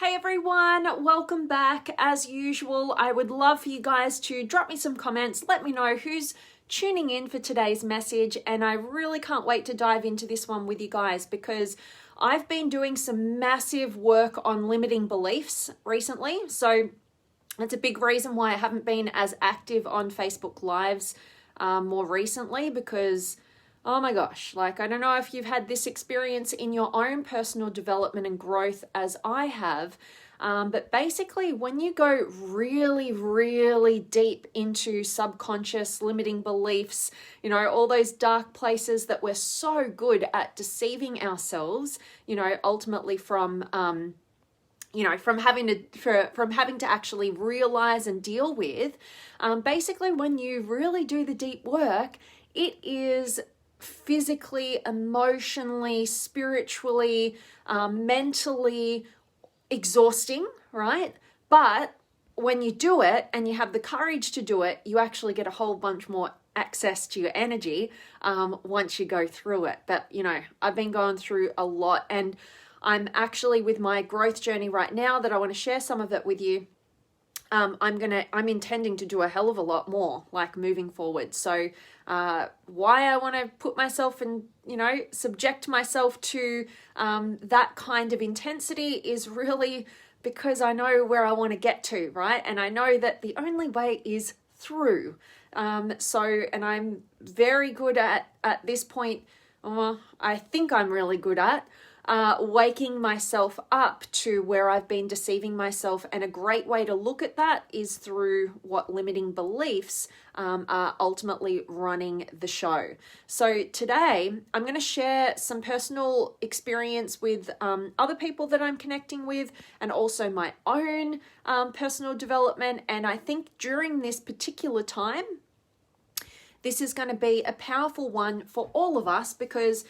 Hey everyone, welcome back. As usual, I would love for you guys to drop me some comments. Let me know who's tuning in for today's message, and I really can't wait to dive into this one with you guys because I've been doing some massive work on limiting beliefs recently. So that's a big reason why I haven't been as active on Facebook Lives more recently because oh my gosh, I don't know if you've had this experience in your own personal development and growth as I have, but basically when you go really, really deep into subconscious limiting beliefs, all those dark places that we're so good at deceiving ourselves, ultimately from having to actually realize and deal with, basically when you really do the deep work, it is physically, emotionally, spiritually, mentally exhausting, right? But when you do it and you have the courage to do it, you actually get a whole bunch more access to your energy once you go through it. But, I've been going through a lot, and I'm actually with my growth journey right now that I want to share some of it with you. I'm intending to do a hell of a lot more, moving forward. So why I want to put myself and, subject myself to that kind of intensity is really because I know where I want to get to, right? And I know that the only way is through. And I'm very good at this point, I think I'm really good at waking myself up to where I've been deceiving myself. And a great way to look at that is through what limiting beliefs are ultimately running the show. So today I'm going to share some personal experience with other people that I'm connecting with, and also my own personal development. And I think during this particular time, this is going to be a powerful one for all of us because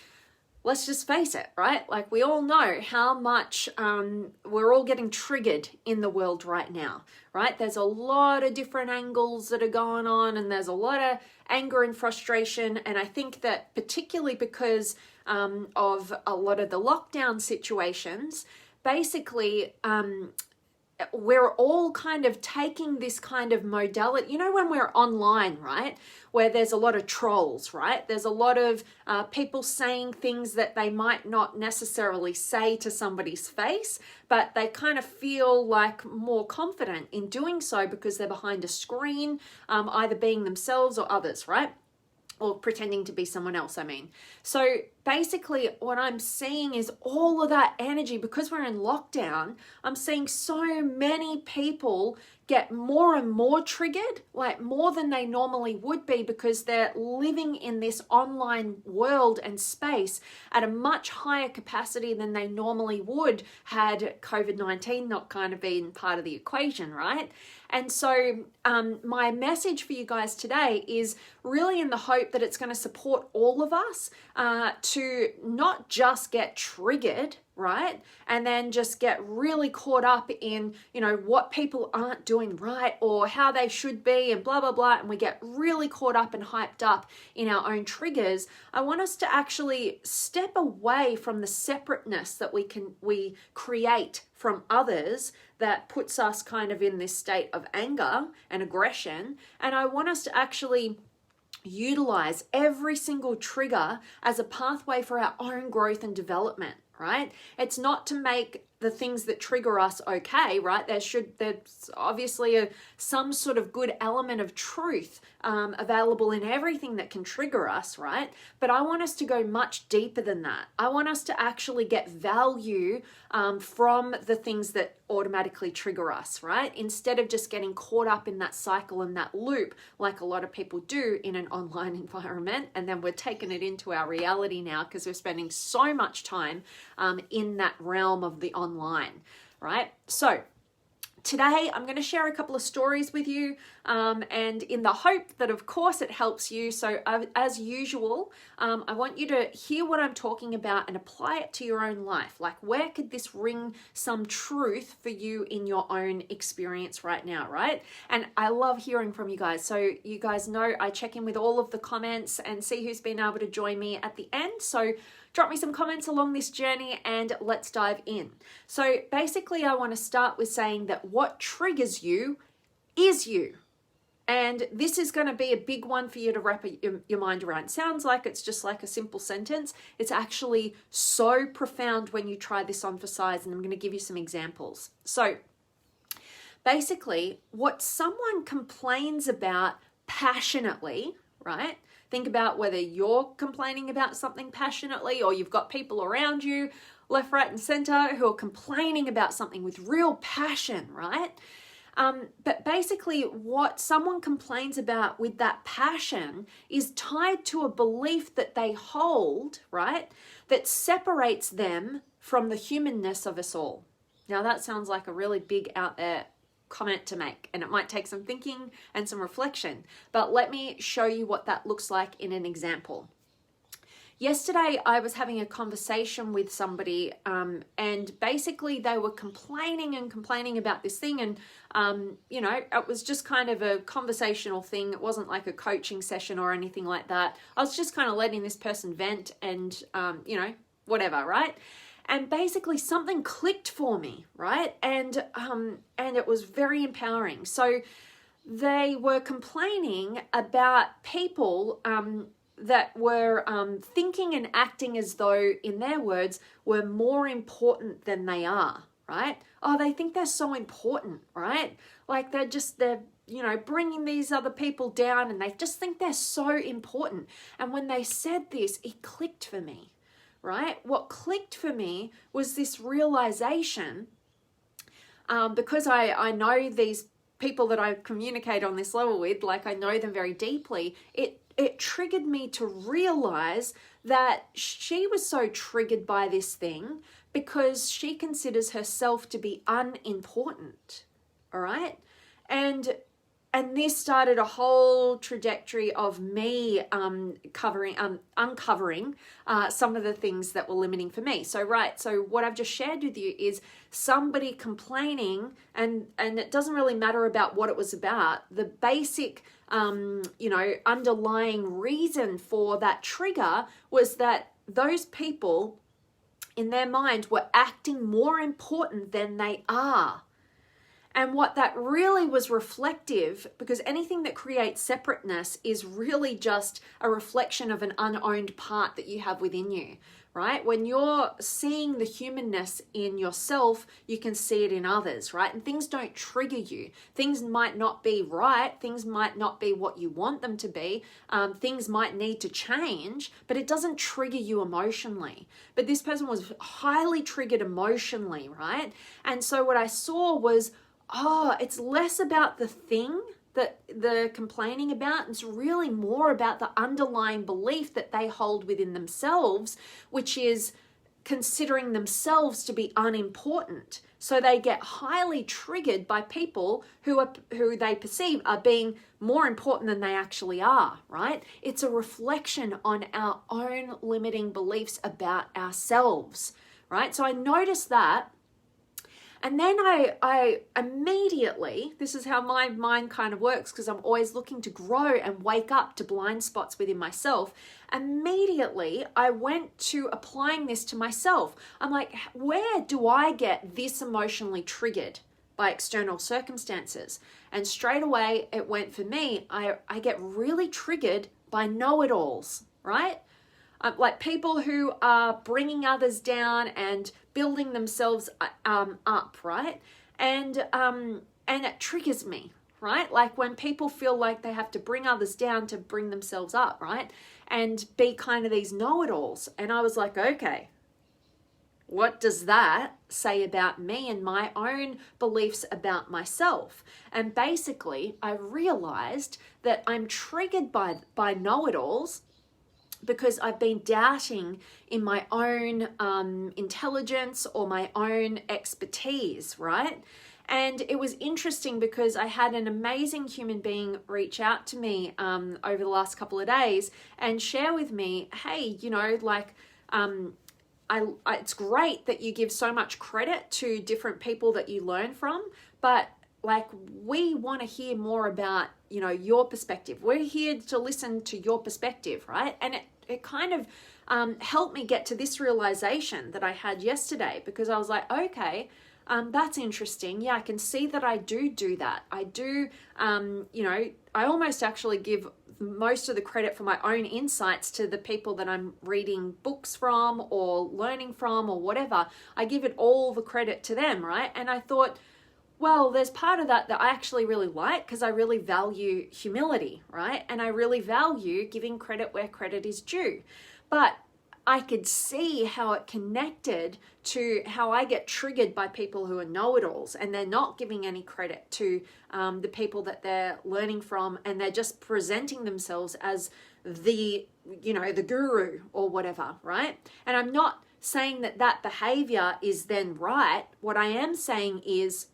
let's just face it, right? We all know how much we're all getting triggered in the world right now, right? There's a lot of different angles that are going on, and there's a lot of anger and frustration. And I think that particularly because of a lot of the lockdown situations, basically, we're all kind of taking this kind of modality, when we're online, right? Where there's a lot of trolls, right? There's a lot of people saying things that they might not necessarily say to somebody's face, but they kind of feel more confident in doing so because they're behind a screen, either being themselves or others, right? Or pretending to be someone else, I mean. So basically what I'm seeing is all of that energy, because we're in lockdown, I'm seeing so many people get more and more triggered, more than they normally would be, because they're living in this online world and space at a much higher capacity than they normally would had COVID-19 not kind of been part of the equation, right? And so my message for you guys today is really in the hope that it's going to support all of us to not just get triggered, right? And then just get really caught up in, what people aren't doing right or how they should be and blah, blah, blah. And we get really caught up and hyped up in our own triggers. I want us to actually step away from the separateness that we create from others that puts us kind of in this state of anger and aggression. And I want us to actually utilize every single trigger as a pathway for our own growth and development, right? It's not to make the things that trigger us okay, right? There's obviously some sort of good element of truth available in everything that can trigger us, right? But I want us to go much deeper than that. I want us to actually get value from the things that automatically trigger us, right? Instead of just getting caught up in that cycle and that loop like a lot of people do in an online environment, and then we're taking it into our reality now because we're spending so much time in that realm of the online, right? So today, I'm going to share a couple of stories with you, and in the hope that, of course, it helps you. So as usual, I want you to hear what I'm talking about and apply it to your own life. Where could this ring some truth for you in your own experience right now, right? And I love hearing from you guys. So you guys know I check in with all of the comments and see who's been able to join me at the end. So drop me some comments along this journey and let's dive in. So basically, I want to start with saying that what triggers you is you. And this is going to be a big one for you to wrap your mind around. It sounds like it's just like a simple sentence. It's actually so profound when you try this on for size, and I'm going to give you some examples. So basically, what someone complains about passionately, right? Think about whether you're complaining about something passionately or you've got people around you, left, right, and center, who are complaining about something with real passion, right? But basically what someone complains about with that passion is tied to a belief that they hold, right? That separates them from the humanness of us all. Now that sounds like a really big out there comment to make, and it might take some thinking and some reflection, but let me show you what that looks like in an example. Yesterday, I was having a conversation with somebody, and basically they were complaining about this thing, and it was just kind of a conversational thing. It wasn't like a coaching session or anything like that. I was just kind of letting this person vent and whatever, right? And basically something clicked for me, right? And it was very empowering. So they were complaining about people that were thinking and acting as though, in their words, were more important than they are, right? Oh, they think they're so important, right? Like they're bringing these other people down, and they just think they're so important. And when they said this, it clicked for me, right? What clicked for me was this realization, because I know these people that I communicate on this level with, like I know them very deeply, it triggered me to realize that she was so triggered by this thing because she considers herself to be unimportant, all right? And this started a whole trajectory of me uncovering some of the things that were limiting for me. So what I've just shared with you is somebody complaining, and it doesn't really matter about what it was about. The basic underlying reason for that trigger was that those people in their mind were acting more important than they are. And what that really was reflective, because anything that creates separateness is really just a reflection of an unowned part that you have within you, right? When you're seeing the humanness in yourself, you can see it in others, right? And things don't trigger you. Things might not be right. Things might not be what you want them to be. Things might need to change, but it doesn't trigger you emotionally. But this person was highly triggered emotionally, right? And so what I saw was, it's less about the thing that they're complaining about. It's really more about the underlying belief that they hold within themselves, which is considering themselves to be unimportant. So they get highly triggered by people who they perceive are being more important than they actually are, right? It's a reflection on our own limiting beliefs about ourselves, right? So I noticed that. And then I immediately, this is how my mind kind of works, because I'm always looking to grow and wake up to blind spots within myself. Immediately, I went to applying this to myself. I'm like, where do I get this emotionally triggered by external circumstances? And straight away, it went for me. I get really triggered by know-it-alls, right? Like people who are bringing others down and building themselves up, right? And it triggers me, right? Like when people feel like they have to bring others down to bring themselves up, right? And be kind of these know-it-alls. And I was like, okay, what does that say about me and my own beliefs about myself? And basically, I realized that I'm triggered by know-it-alls because I've been doubting in my own intelligence or my own expertise, right? And it was interesting because I had an amazing human being reach out to me over the last couple of days and share with me, hey, it's great that you give so much credit to different people that you learn from, but we want to hear more about, your perspective. We're here to listen to your perspective, right? And it kind of helped me get to this realization that I had yesterday, because I was like, okay, that's interesting. Yeah, I can see that I do that. I do, I almost actually give most of the credit for my own insights to the people that I'm reading books from or learning from or whatever. I give it all the credit to them, right? And I thought, well, there's part of that I actually really like, because I really value humility, right? And I really value giving credit where credit is due. But I could see how it connected to how I get triggered by people who are know-it-alls, and they're not giving any credit to the people that they're learning from, and they're just presenting themselves as the guru or whatever, right? And I'm not saying that behavior is then right. What I am saying is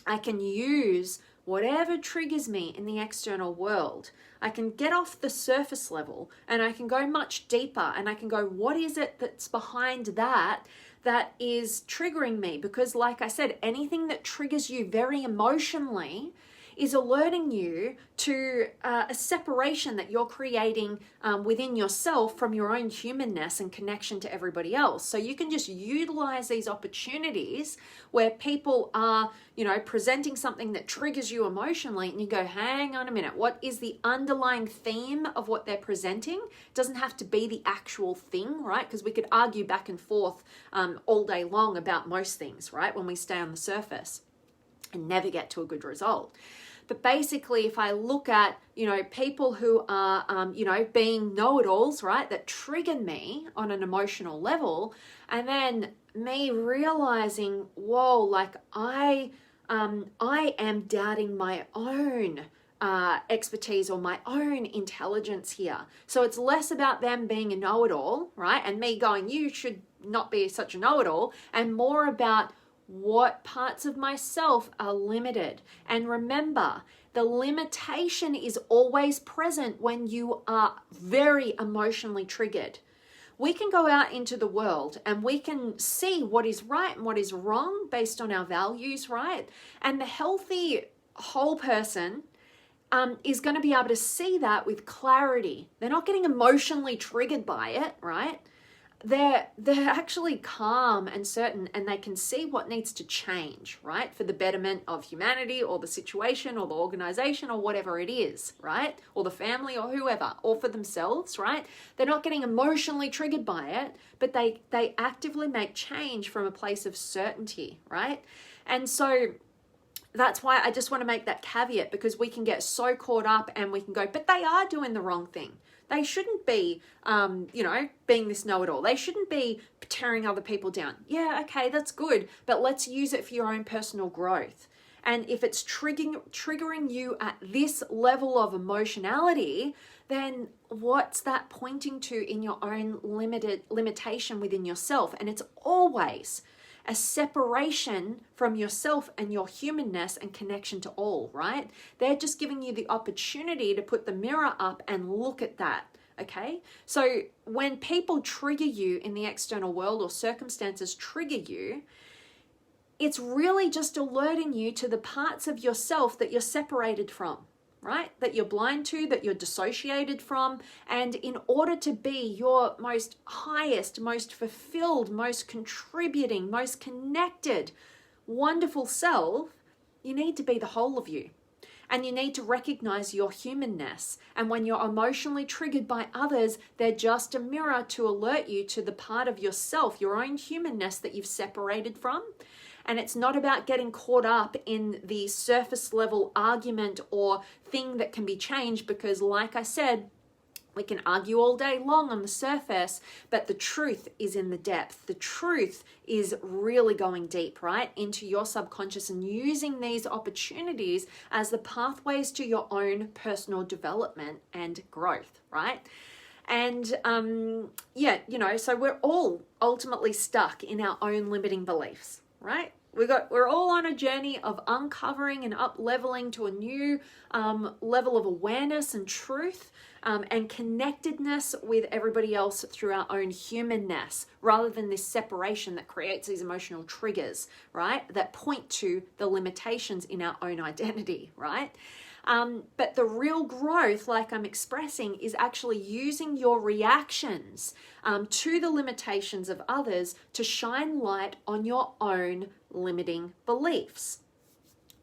I can use whatever triggers me in the external world. I can get off the surface level and I can go much deeper, and I can go, what is it that's behind that is triggering me? Because like I said, anything that triggers you very emotionally is alerting you to a separation that you're creating within yourself from your own humanness and connection to everybody else. So you can just utilize these opportunities where people are, presenting something that triggers you emotionally, and you go, hang on a minute, what is the underlying theme of what they're presenting? It doesn't have to be the actual thing, right? Because we could argue back and forth all day long about most things, right? When we stay on the surface and never get to a good result. But basically, if I look at, people who are, being know-it-alls, right, that trigger me on an emotional level, and then me realizing, whoa, like I am doubting my own expertise or my own intelligence here. So it's less about them being a know-it-all, right, and me going, you should not be such a know-it-all, and more about what parts of myself are limited. And remember, the limitation is always present when you are very emotionally triggered. We can go out into the world and we can see what is right and what is wrong based on our values, right? And the healthy whole person is going to be able to see that with clarity. They're not getting emotionally triggered by it, right? They're actually calm and certain, and they can see what needs to change, right? For the betterment of humanity or the situation or the organization or whatever it is, right? Or the family or whoever, or for themselves, right? They're not getting emotionally triggered by it, but they actively make change from a place of certainty, right? And so that's why I just want to make that caveat, because we can get so caught up and we can go, but they are doing the wrong thing. They shouldn't be, being this know-it-all. They shouldn't be tearing other people down. Yeah, okay, that's good, but let's use it for your own personal growth. And if it's triggering you at this level of emotionality, then what's that pointing to in your own limitation within yourself? And it's always a separation from yourself and your humanness and connection to all, right? They're just giving you the opportunity to put the mirror up and look at that, okay? So when people trigger you in the external world, or circumstances trigger you, it's really just alerting you to the parts of yourself that you're separated from, right? That you're blind to, that you're dissociated from. And in order to be your most highest, most fulfilled, most contributing, most connected, wonderful self, you need to be the whole of you. And you need to recognize your humanness. And when you're emotionally triggered by others, they're just a mirror to alert you to the part of yourself, your own humanness that you've separated from. And it's not about getting caught up in the surface level argument or thing that can be changed, because like I said, we can argue all day long on the surface, but the truth is in the depth. The truth is really going deep, right, into your subconscious, and using these opportunities as the pathways to your own personal development and growth, right? And so we're all ultimately stuck in our own limiting beliefs, right? We're all on a journey of uncovering and up-leveling to a new level of awareness and truth and connectedness with everybody else through our own humanness, rather than this separation that creates these emotional triggers, right? That point to the limitations in our own identity, right? But the real growth, like I'm expressing, is actually using your reactions to the limitations of others to shine light on your own limiting beliefs.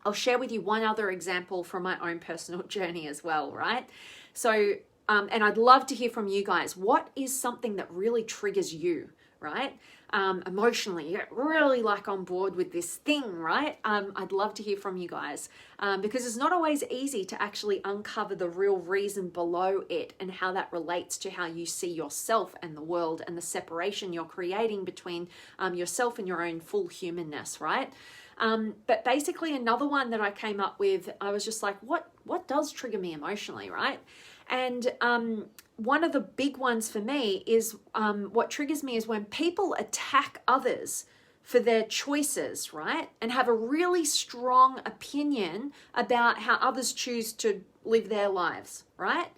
I'll share with you one other example from my own personal journey as well, right? So, and I'd love to hear from you guys. What is something that really triggers you, right? Emotionally, you get really like on board with this thing, right? I'd love to hear from you guys because it's not always easy to actually uncover the real reason below it and how that relates to how you see yourself and the world and the separation you're creating between yourself and your own full humanness, right? But basically another one that I came up with, I was just like, what does trigger me emotionally, right? And one of the big ones for me is what triggers me is when people attack others for their choices, right? And have a really strong opinion about how others choose to live their lives, right?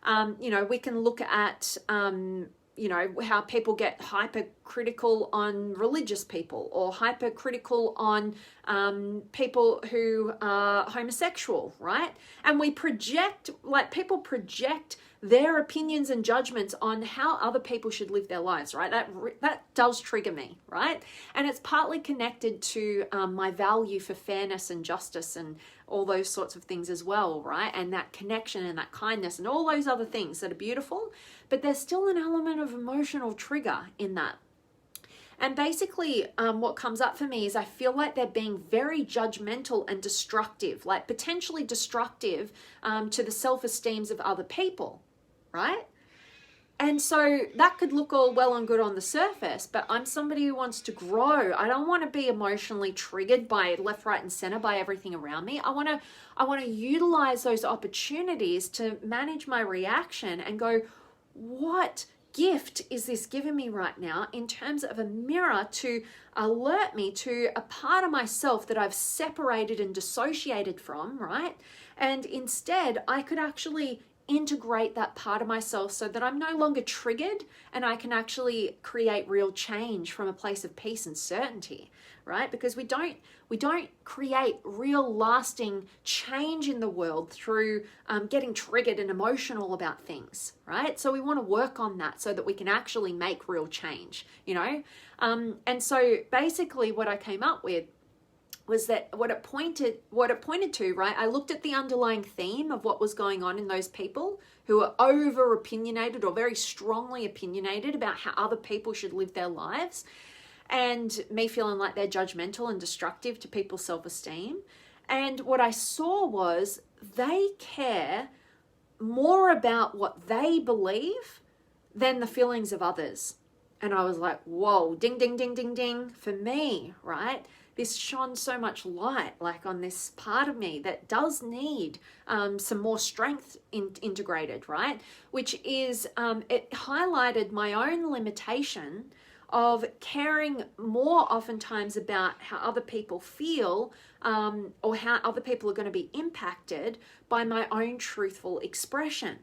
We can look at how people get hypercritical on religious people or hypercritical on people who are homosexual, right? And we project, like people project their opinions and judgments on how other people should live their lives, right? That does trigger me, right? And it's partly connected to my value for fairness and justice and all those sorts of things as well, right? And that connection and that kindness and all those other things that are beautiful, but there's still an element of emotional trigger in that. And basically what comes up for me is I feel like they're being very judgmental and destructive, like potentially destructive to the self-esteems of other people, right? And so that could look all well and good on the surface, but I'm somebody who wants to grow. I don't want to be emotionally triggered by left, right, and center by everything around me. I want to utilize those opportunities to manage my reaction and go, what gift is this giving me right now in terms of a mirror to alert me to a part of myself that I've separated and dissociated from, right? And instead, I could actually integrate that part of myself so that I'm no longer triggered and I can actually create real change from a place of peace and certainty, right? Because we don't create real lasting change in the world through getting triggered and emotional about things, right? So we want to work on that so that we can actually make real change, and so basically what I came up with was that what it pointed to, right? I looked at the underlying theme of what was going on in those people who are over opinionated or very strongly opinionated about how other people should live their lives, and me feeling like they're judgmental and destructive to people's self-esteem. And what I saw was they care more about what they believe than the feelings of others. And I was like, whoa, ding, ding, ding, ding, ding. For me, right? This shone so much light like on this part of me that does need some more strength integrated, right? Which is, it highlighted my own limitation of caring more oftentimes about how other people feel or how other people are going to be impacted by my own truthful expression.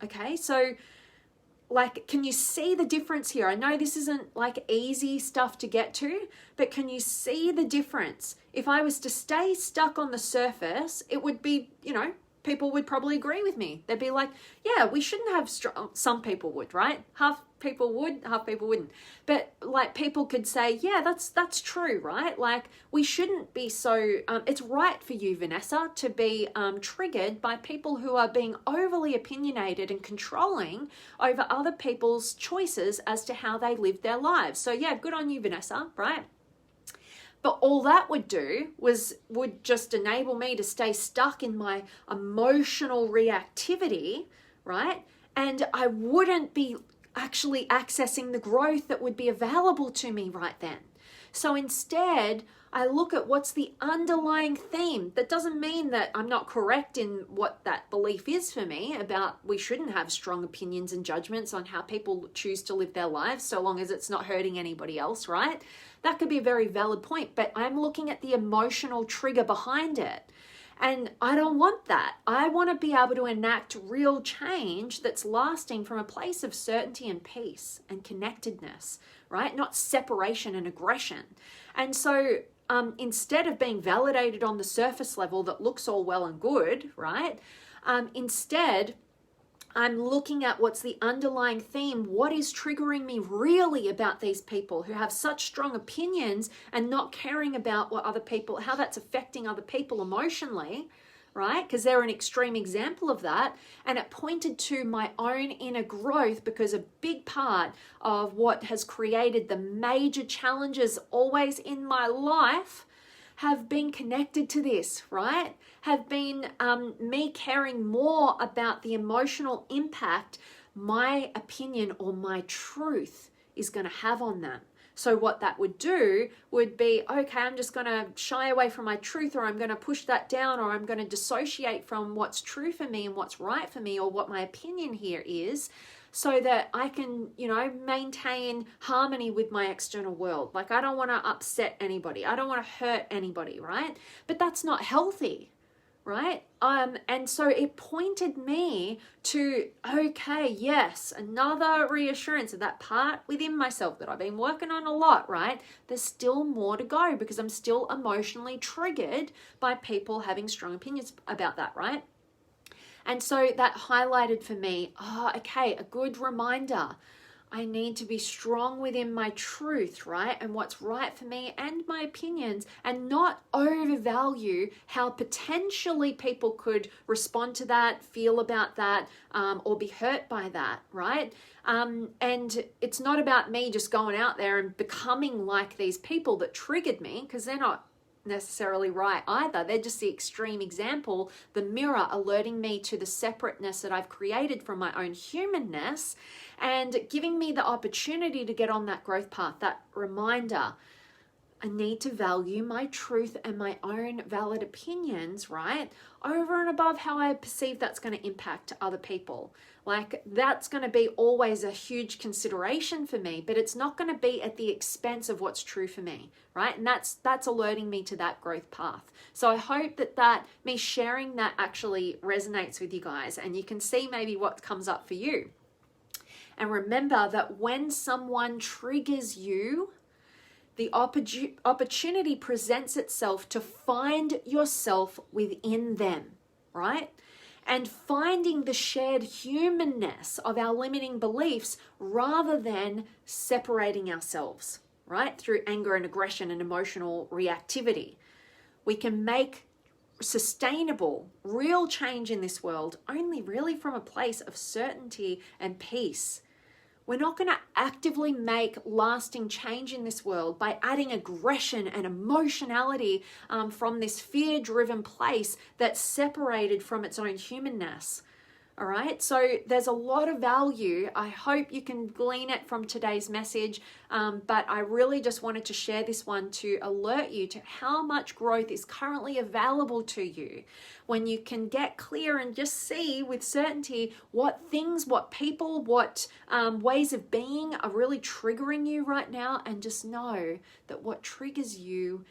Okay, so like, can you see the difference here? I know this isn't like easy stuff to get to, but can you see the difference? If I was to stay stuck on the surface, it would be, people would probably agree with me. They'd be like, yeah, we shouldn't have some people would, right? Half people would, half people wouldn't. But like people could say, yeah, that's true, right? Like we shouldn't be so, it's right for you, Vanessa, to be triggered by people who are being overly opinionated and controlling over other people's choices as to how they live their lives. So yeah, good on you, Vanessa, right? But all that would do would just enable me to stay stuck in my emotional reactivity, right? And I wouldn't be actually accessing the growth that would be available to me right then. So instead, I look at what's the underlying theme. That doesn't mean that I'm not correct in what that belief is for me about we shouldn't have strong opinions and judgments on how people choose to live their lives so long as it's not hurting anybody else, right? That could be a very valid point, but I'm looking at the emotional trigger behind it. And I don't want that. I want to be able to enact real change that's lasting from a place of certainty and peace and connectedness, right? Not separation and aggression. And so instead of being validated on the surface level that looks all well and good, right? Instead, I'm looking at what's the underlying theme. What is triggering me really about these people who have such strong opinions and not caring about what other people, how that's affecting other people emotionally, right? Because they're an extreme example of that. And it pointed to my own inner growth, because a big part of what has created the major challenges always in my life have been connected to this, right? Have been me caring more about the emotional impact my opinion or my truth is going to have on them. So what that would do would be, okay, I'm just going to shy away from my truth, or I'm going to push that down, or I'm going to dissociate from what's true for me and what's right for me, or what my opinion here is, so that I can, maintain harmony with my external world. Like, I don't want to upset anybody. I don't want to hurt anybody, right? But that's not healthy, right? And so it pointed me to, okay, yes, another reassurance of that part within myself that I've been working on a lot, right? There's still more to go, because I'm still emotionally triggered by people having strong opinions about that, right? And so that highlighted for me, okay, a good reminder. I need to be strong within my truth, right? And what's right for me and my opinions, and not overvalue how potentially people could respond to that, feel about that, or be hurt by that, right? And it's not about me just going out there and becoming like these people that triggered me, because they're not necessarily right either. They're just the extreme example, the mirror alerting me to the separateness that I've created from my own humanness, and giving me the opportunity to get on that growth path, that reminder. I need to value my truth and my own valid opinions, right? Over and above how I perceive that's going to impact other people. Like, that's going to be always a huge consideration for me, but it's not going to be at the expense of what's true for me, right? And that's alerting me to that growth path. So I hope that me sharing that actually resonates with you guys, and you can see maybe what comes up for you. And remember that when someone triggers you, the opportunity presents itself to find yourself within them, right? And finding the shared humanness of our limiting beliefs, rather than separating ourselves, right? Through anger and aggression and emotional reactivity. We can make sustainable, real change in this world only really from a place of certainty and peace. We're not going to actively make lasting change in this world by adding aggression and emotionality from this fear-driven place that's separated from its own humanness. All right, so there's a lot of value. I hope you can glean it from today's message, but I really just wanted to share this one to alert you to how much growth is currently available to you when you can get clear and just see with certainty what things, what people, what ways of being are really triggering you right now, and just know that what triggers you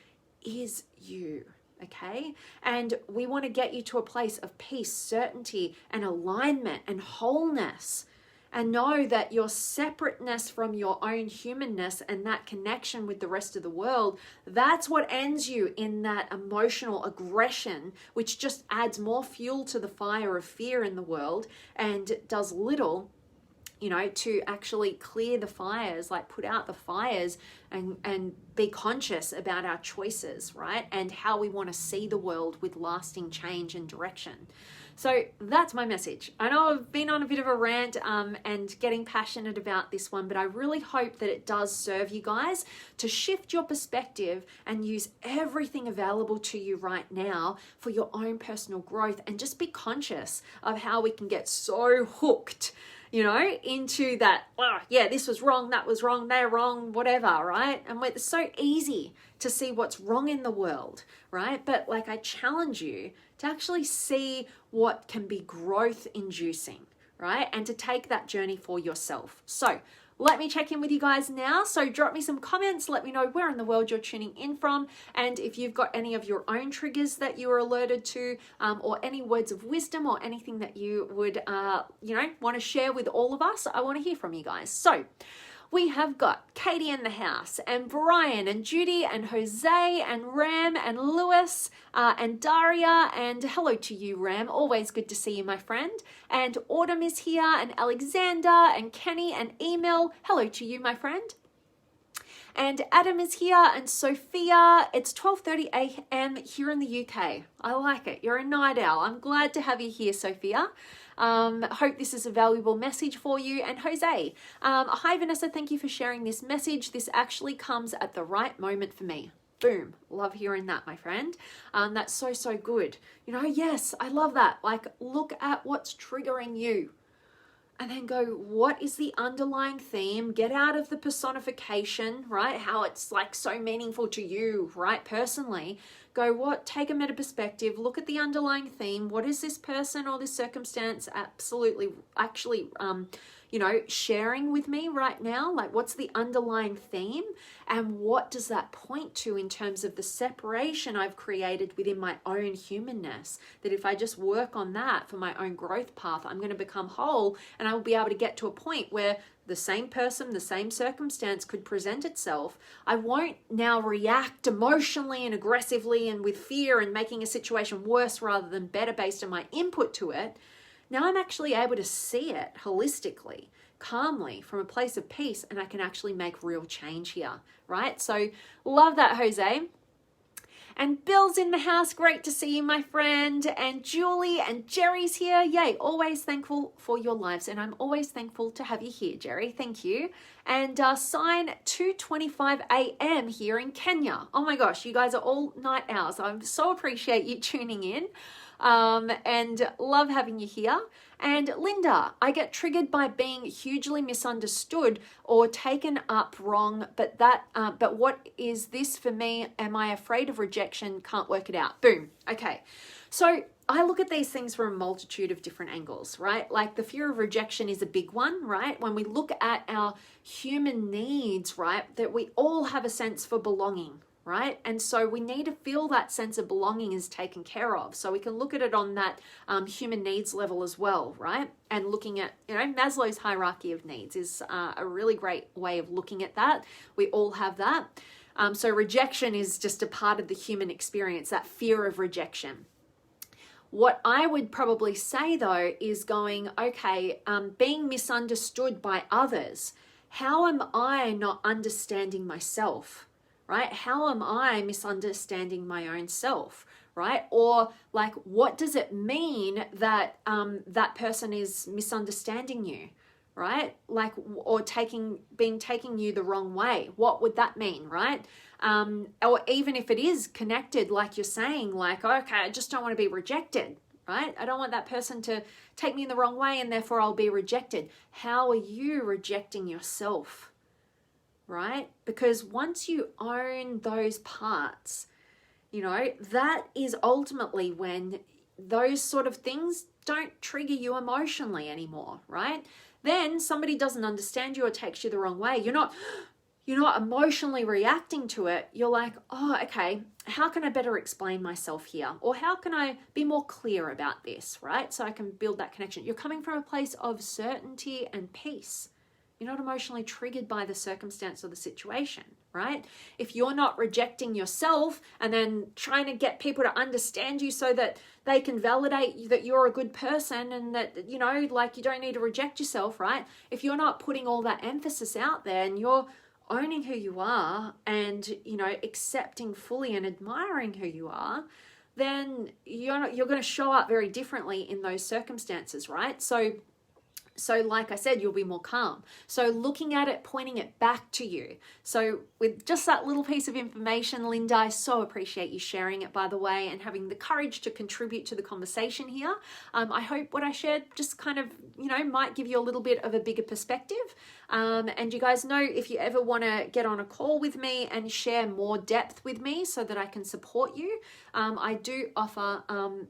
is you. Okay? And we want to get you to a place of peace, certainty, and alignment and wholeness. And know that your separateness from your own humanness and that connection with the rest of the world, that's what ends you in that emotional aggression, which just adds more fuel to the fire of fear in the world and does little, to actually clear the fires, like put out the fires and be conscious about our choices, right? And how we want to see the world with lasting change and direction. So that's my message. I know I've been on a bit of a rant and getting passionate about this one, but I really hope that it does serve you guys to shift your perspective and use everything available to you right now for your own personal growth, and just be conscious of how we can get so hooked into that, this was wrong, that was wrong, they're wrong, whatever, right? And it's so easy to see what's wrong in the world, right? But I challenge you to actually see what can be growth inducing, right? And to take that journey for yourself. So let me check in with you guys now. So drop me some comments. Let me know where in the world you're tuning in from. And if you've got any of your own triggers that you were alerted to, or any words of wisdom or anything that you would, want to share with all of us, I want to hear from you guys. So We have got Katie in the house, and Brian, and Judy, and Jose, and Ram, and Lewis, and Daria, and hello to you, Ram. Always good to see you, my friend. And Autumn is here, and Alexander, and Kenny, and Emil. Hello to you, my friend. And Adam is here, and Sophia. It's 12:30 a.m. here in the UK. I like it. You're a night owl. I'm glad to have you here, Sophia. Hope this is a valuable message for you. And Jose, hi Vanessa, thank you for sharing this message. This actually comes at the right moment for me. Boom. Love hearing that, my friend. That's so good. You know, yes, I love that. Like, look at what's triggering you. And then go, what is the underlying theme? Get out of the personification, right? How it's like so meaningful to you, right? Personally, go what? Take a meta perspective, look at the underlying theme. What is this person or this circumstance actually sharing with me right now? Like, what's the underlying theme? And what does that point to in terms of the separation I've created within my own humanness? That if I just work on that for my own growth path, I'm going to become whole, and I will be able to get to a point where the same person, the same circumstance could present itself. I won't now react emotionally and aggressively and with fear and making a situation worse rather than better based on my input to it. Now I'm actually able to see it holistically, calmly, from a place of peace, and I can actually make real change here, right? So love that, Jose. And Bill's in the house. Great to see you, my friend. And Julie and Jerry's here. Yay, always thankful for your lives. And I'm always thankful to have you here, Jerry. Thank you. And sign 2:25 a.m. here in Kenya. Oh my gosh, you guys are all night owls. I so appreciate you tuning in. And love having you here. And Linda, I get triggered by being hugely misunderstood or taken up wrong, but what is this for me? Am I afraid of rejection? Can't work it out. Boom. Okay. So I look at these things from a multitude of different angles, right? Like the fear of rejection is a big one, right? When we look at our human needs, right, that we all have a sense for belonging, right? And so we need to feel that sense of belonging is taken care of. So we can look at it on that human needs level as well, right? And looking at, Maslow's hierarchy of needs is a really great way of looking at that. We all have that. So rejection is just a part of the human experience, that fear of rejection. What I would probably say though is going, okay, being misunderstood by others, how am I not understanding myself? Right? How am I misunderstanding my own self? Right? Or like, what does it mean that that person is misunderstanding you? Right? Like, or taking you the wrong way. What would that mean? Right? Or even if it is connected, like you're saying, like, okay, I just don't want to be rejected. Right? I don't want that person to take me in the wrong way and therefore I'll be rejected. How are you rejecting yourself? Right? Because once you own those parts, that is ultimately when those sort of things don't trigger you emotionally anymore, right? Then somebody doesn't understand you or takes you the wrong way. You're not emotionally reacting to it. You're like, oh, okay, how can I better explain myself here? Or how can I be more clear about this, right? So I can build that connection. You're coming from a place of certainty and peace. You're not emotionally triggered by the circumstance or the situation, right? If you're not rejecting yourself and then trying to get people to understand you so that they can validate that you're a good person and that, you don't need to reject yourself, right? If you're not putting all that emphasis out there and you're owning who you are and, accepting fully and admiring who you are, then you're going to show up very differently in those circumstances, right? So like I said, you'll be more calm. So looking at it, pointing it back to you. So with just that little piece of information, Linda, I so appreciate you sharing it, by the way, and having the courage to contribute to the conversation here. I hope what I shared just kind of, might give you a little bit of a bigger perspective. And you guys know, if you ever want to get on a call with me and share more depth with me so that I can support you, I do offer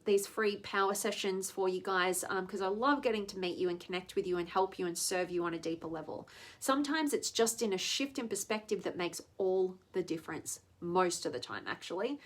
these free power sessions for you guys because I love getting to meet you and connect with you and help you and serve you on a deeper level. Sometimes it's just in a shift in perspective that makes all the difference. most of the time, actually.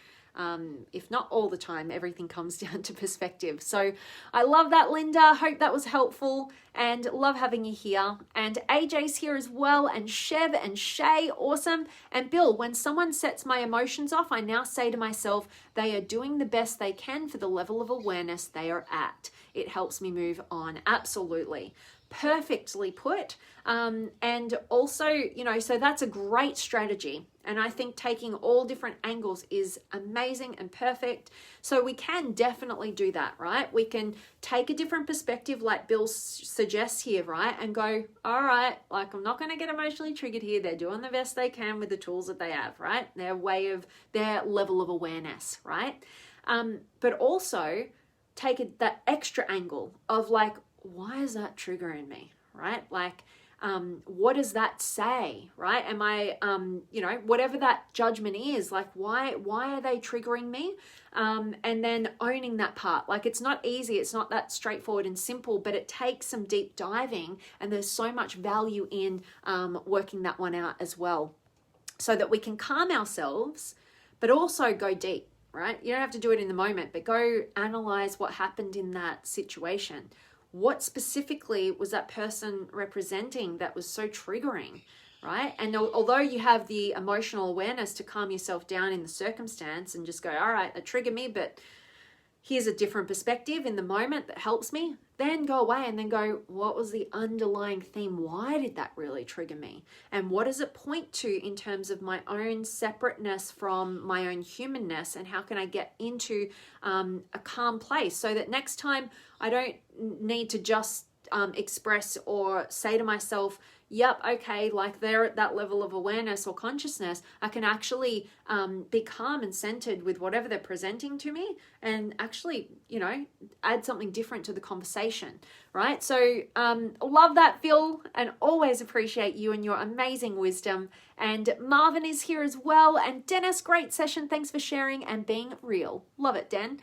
If not all the time, everything comes down to perspective. So I love that, Linda. Hope that was helpful and love having you here. And AJ's here as well, and Chev and Shay, awesome. And Bill, when someone sets my emotions off, I now say to myself, they are doing the best they can for the level of awareness they are at. It helps me move on. Absolutely. Perfectly put. And also, you know, so that's a great strategy. And I think taking all different angles is amazing and perfect. So we can definitely do that, right? We can take a different perspective like Bill suggests here, right? And go, all right, like I'm not going to get emotionally triggered here. They're doing the best they can with the tools that they have, right? Their level of awareness, right? But also take that extra angle of like, why is that triggering me, right? Like, what does that say, right? Am I, you know, whatever that judgment is, like, why are they triggering me? And then owning that part. Like, it's not easy. It's not that straightforward and simple, but it takes some deep diving, and there's so much value in working that one out as well, so that we can calm ourselves, but also go deep, right? You don't have to do it in the moment, but go analyze what happened in that situation. What specifically was that person representing that was so triggering, right? And although you have the emotional awareness to calm yourself down in the circumstance and just go, all right, that triggered me, but here's a different perspective in the moment that helps me, then go away and then go, what was the underlying theme? Why did that really trigger me? And what does it point to in terms of my own separateness from my own humanness? And how can I get into a calm place so that next time I don't need to just express or say to myself, yep, okay, like they're at that level of awareness or consciousness, I can actually be calm and centered with whatever they're presenting to me, and actually, you know, add something different to the conversation, right? So love that, Phil, and always appreciate you and your amazing wisdom. And Marvin is here as well. And Dennis, great session. Thanks for sharing and being real. Love it, Den.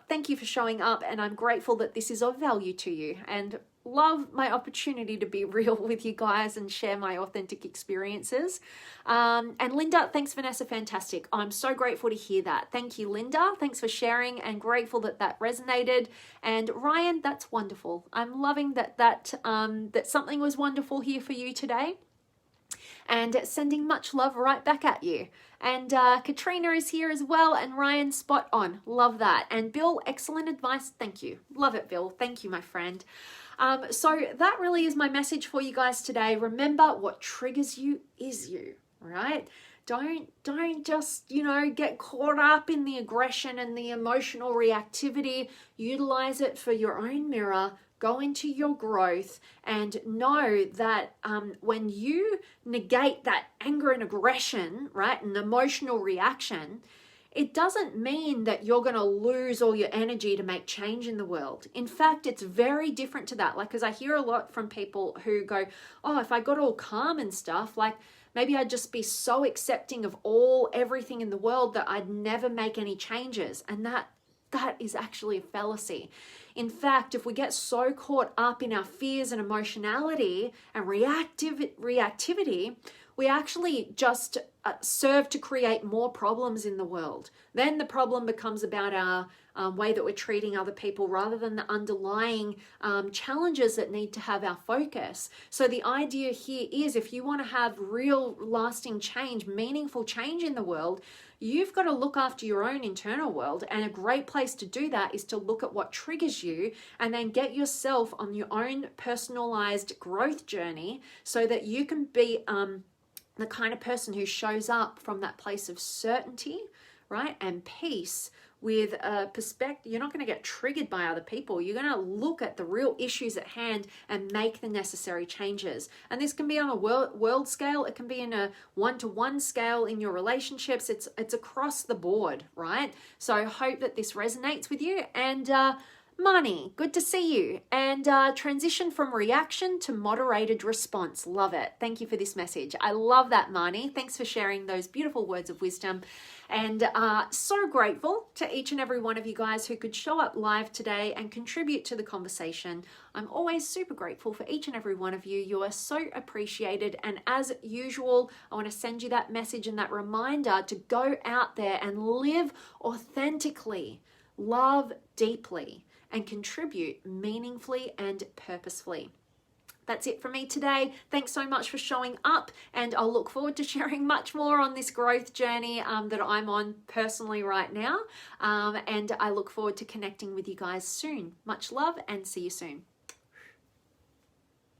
Thank you for showing up, and I'm grateful that this is of value to you, and love my opportunity to be real with you guys and share my authentic experiences. And Linda, thanks, Vanessa, fantastic. I'm so grateful to hear that. Thank you, Linda. Thanks for sharing, and grateful that that resonated. And Ryan, that's wonderful. I'm loving that something was wonderful here for you today, and sending much love right back at you. And Katrina is here as well, and Ryan, spot on. Love that. And Bill, excellent advice. Thank you. Love it, Bill. Thank you, my friend. So that really is my message for you guys today. Remember, what triggers you is you, right? Don't just, you know, get caught up in the aggression and the emotional reactivity. Utilize it for your own mirror. Go into your growth, and know that when you negate that anger and aggression, right, an emotional reaction, it doesn't mean that you're going to lose all your energy to make change in the world. In fact, it's very different to that. Like, because I hear a lot from people who go, oh, if I got all calm and stuff, like maybe I'd just be so accepting of everything in the world that I'd never make any changes. And that is actually a fallacy. In fact, if we get so caught up in our fears and emotionality and reactivity, we actually just serve to create more problems in the world. Then the problem becomes about our way that we're treating other people, rather than the underlying challenges that need to have our focus. So the idea here is, if you want to have real lasting change, meaningful change in the world, you've got to look after your own internal world. And a great place to do that is to look at what triggers you, and then get yourself on your own personalized growth journey, so that you can be the kind of person who shows up from that place of certainty, right, and peace, with a perspective. You're not going to get triggered by other people. You're going to look at the real issues at hand and make the necessary changes. And this can be on a world scale. It can be in a one-to-one scale in your relationships. It's across the board, right? So I hope that this resonates with you. And Marnie, good to see you. And transition from reaction to moderated response. Love it. Thank you for this message. I love that, Marnie. Thanks for sharing those beautiful words of wisdom. And so grateful to each and every one of you guys who could show up live today and contribute to the conversation. I'm always super grateful for each and every one of you. You are so appreciated. And as usual, I want to send you that message and that reminder to go out there and live authentically, love deeply, and contribute meaningfully and purposefully. That's it for me today. Thanks so much for showing up, and I'll look forward to sharing much more on this growth journey that I'm on personally right now. And I look forward to connecting with you guys soon. Much love and see you soon.